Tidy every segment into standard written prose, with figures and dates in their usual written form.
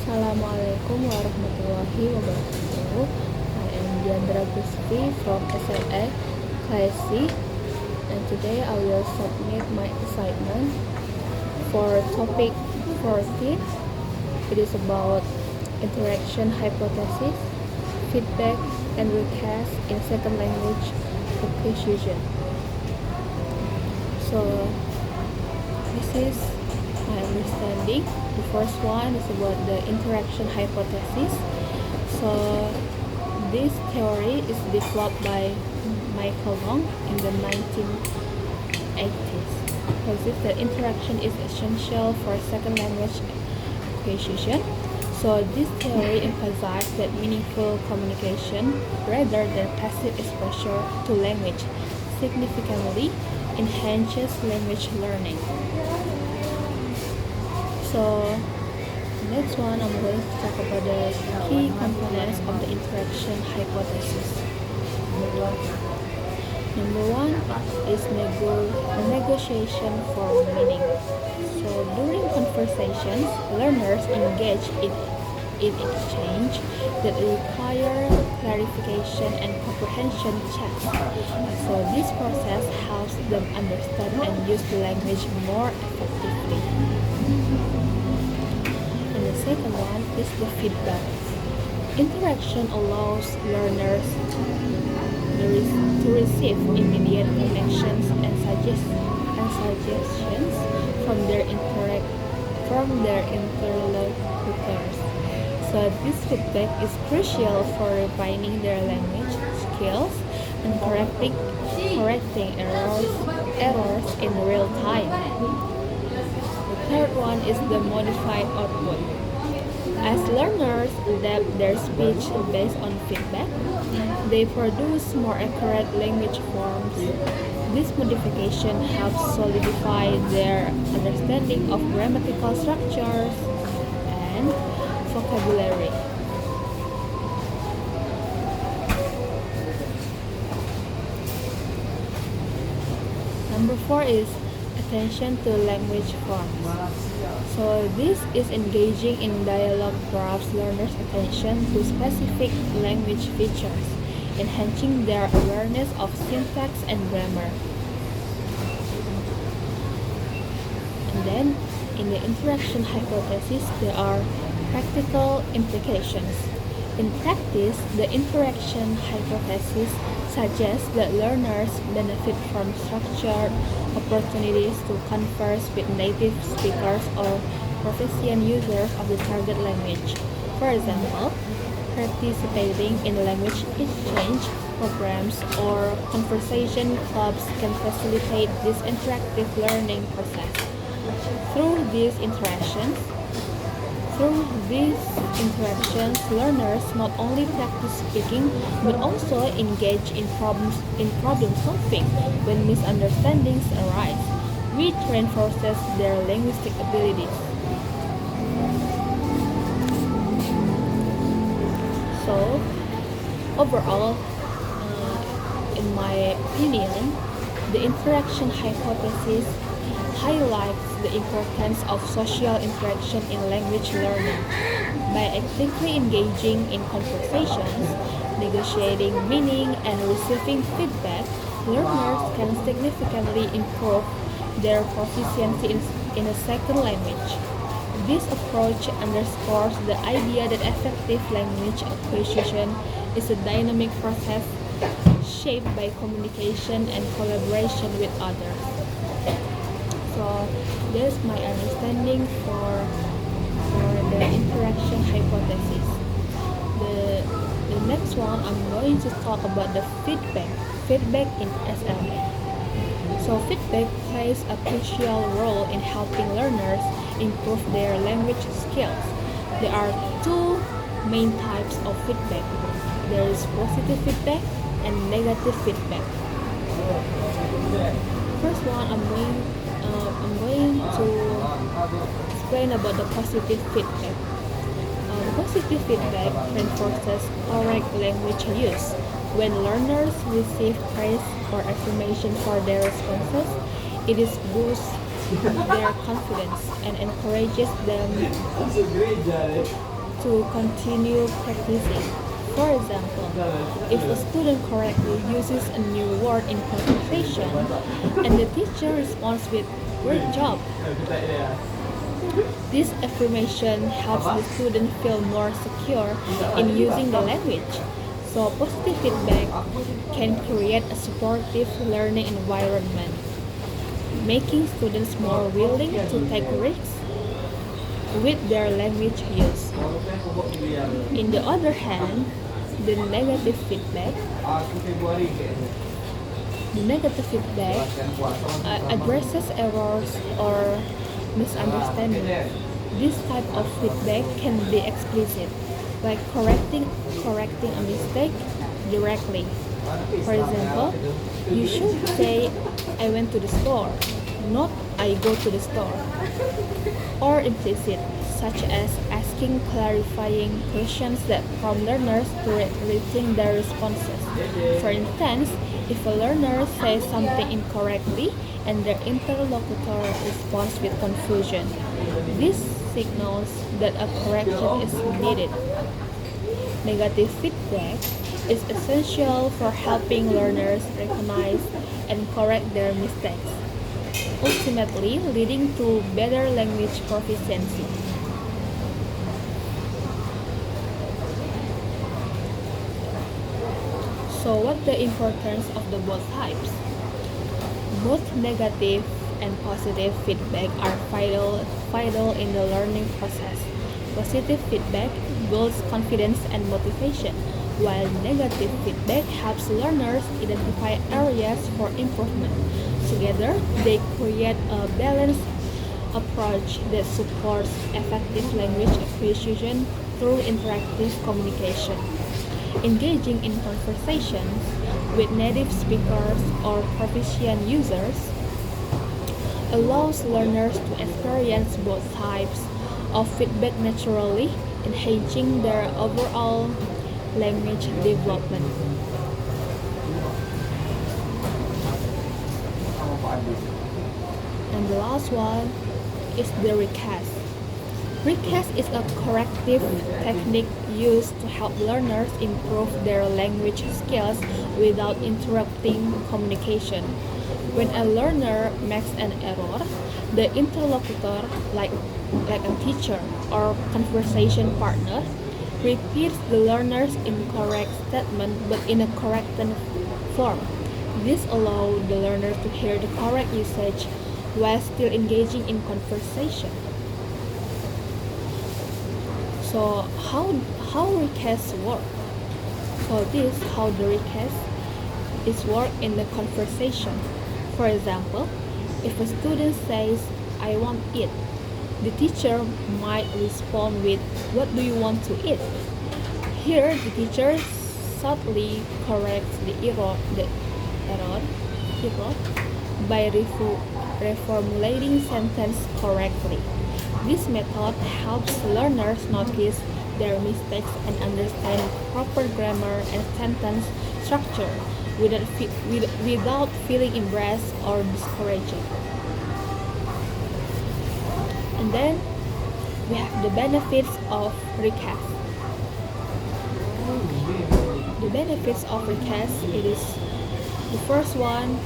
Assalamualaikum warahmatullahi wabarakatuh. I am Diandra Gusti from SLA Class C, and today I will submit my assignment for topic 14. It is about interaction hypothesis, feedback, and recast in second language acquisition. So this is my understanding. The first one is about the interaction hypothesis. So this theory is developed by Michael Long in the 1980s. Posits that interaction is essential for second language acquisition. So this theory emphasizes that meaningful communication rather than passive exposure to language significantly enhances language learning. So next one, I'm going to talk about the key components of the interaction hypothesis. Number one is negotiation for meaning. So during conversations, learners engage in exchange that require clarification and comprehension checks. So this process helps them understand and use the language more effectively. And the second one is the feedback. Interaction allows learners to receive immediate connections and suggestions from their interlocutors. So this feedback is crucial for refining their language skills and correcting errors in real time. The third one is the modified output. As learners adapt their speech based on feedback, they produce more accurate language forms. This modification helps solidify their understanding of grammatical structures and vocabulary. Number 4 is attention to language forms. So this is engaging in dialogue draws learners' attention to specific language features, enhancing their awareness of syntax and grammar. And then, in the interaction hypothesis, there are practical implications. In practice, the interaction hypothesis suggests that learners benefit from structured opportunities to converse with native speakers or proficient users of the target language. For example, participating in language exchange programs or conversation clubs can facilitate this interactive learning process. Through these interactions, learners not only practice speaking but also engage in problem solving when misunderstandings arise, which reinforces their linguistic abilities. So, overall, in my opinion, the interaction hypothesis highlights the importance of social interaction in language learning. By actively engaging in conversations, negotiating meaning, and receiving feedback, learners can significantly improve their proficiency in a second language. This approach underscores the idea that effective language acquisition is a dynamic process shaped by communication and collaboration with others. So that's my understanding for the interaction hypothesis. The next one, I'm going to talk about the feedback in SLA. So feedback plays a crucial role in helping learners improve their language skills. There are two main types of feedback. There is positive feedback and negative feedback. First one, I'm going to explain about the positive feedback. The positive feedback reinforces correct language use. When learners receive praise or affirmation for their responses, it is boosts their confidence and encourages them to continue practicing. For example, if a student correctly uses a new word in conversation and the teacher responds with "Great job," this affirmation helps the student feel more secure in using the language. So, positive feedback can create a supportive learning environment, making students more willing to take risks with their language use. In the other hand, the negative feedback the negative feedback addresses errors or misunderstandings. This type of feedback can be explicit, like correcting a mistake directly. For example, you should say "I went to the store," not "I go to the store." Or implicit, such as asking clarifying questions that prompt learners to rethink their responses. For instance, if a learner says something incorrectly and their interlocutor responds with confusion, this signals that a correction is needed. Negative feedback is essential for helping learners recognize and correct their mistakes, ultimately leading to better language proficiency. So, what the importance of the both types? Both negative and positive feedback are vital in the learning process. Positive feedback builds confidence and motivation, while negative feedback helps learners identify areas for improvement. Together, they create a balanced approach that supports effective language acquisition through interactive communication. Engaging in conversations with native speakers or proficient users allows learners to experience both types of feedback naturally, enhancing their overall language development. And the last one is the recast. Recast is a corrective technique used to help learners improve their language skills without interrupting communication. When a learner makes an error, the interlocutor, like a teacher or conversation partner, repeats the learner's incorrect statement but in a corrected form. This allows the learner to hear the correct usage while still engaging in conversation. So how recasts work? So this how the recast is work in the conversation. For example, if a student says "I want it," the teacher might respond with "What do you want to eat?" Here, the teacher subtly corrects the error by reformulating sentence correctly. This method helps learners notice their mistakes and understand proper grammar and sentence structure without feeling embarrassed or discouraged. And then we have the benefits of recast. The benefits of recast, it is the first one,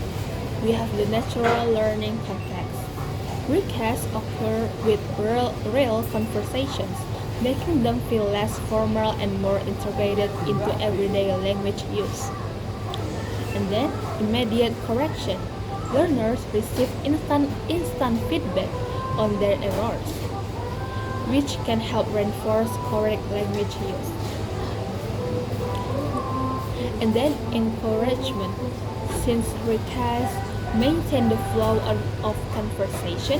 we have the natural learning context. Recasts occur with real conversations, making them feel less formal and more integrated into everyday language use. And then, immediate correction. Learners receive instant feedback on their errors, which can help reinforce correct language use. And then, encouragement. Since recasts maintain the flow of conversation,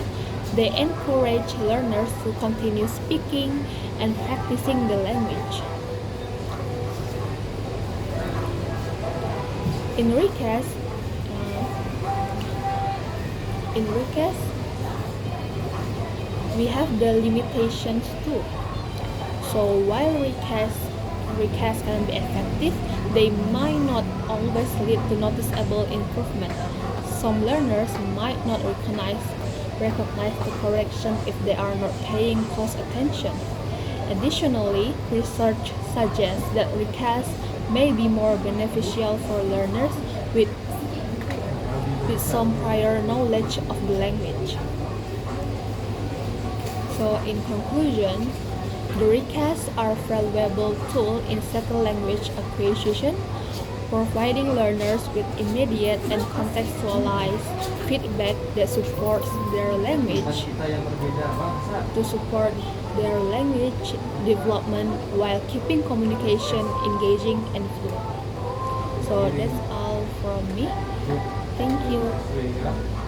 they encourage learners to continue speaking and practicing the language. In recast, we have the limitations too. So while recasts can be effective, they might not always lead to noticeable improvement. Some learners might not recognize the correction if they are not paying close attention. Additionally, research suggests that recasts may be more beneficial for learners with some prior knowledge of the language. So, in conclusion, the recasts are a valuable tool in second language acquisition, providing learners with immediate and contextualized feedback that supports their language development while keeping communication engaging and fluent. So that's all from me. Thank you.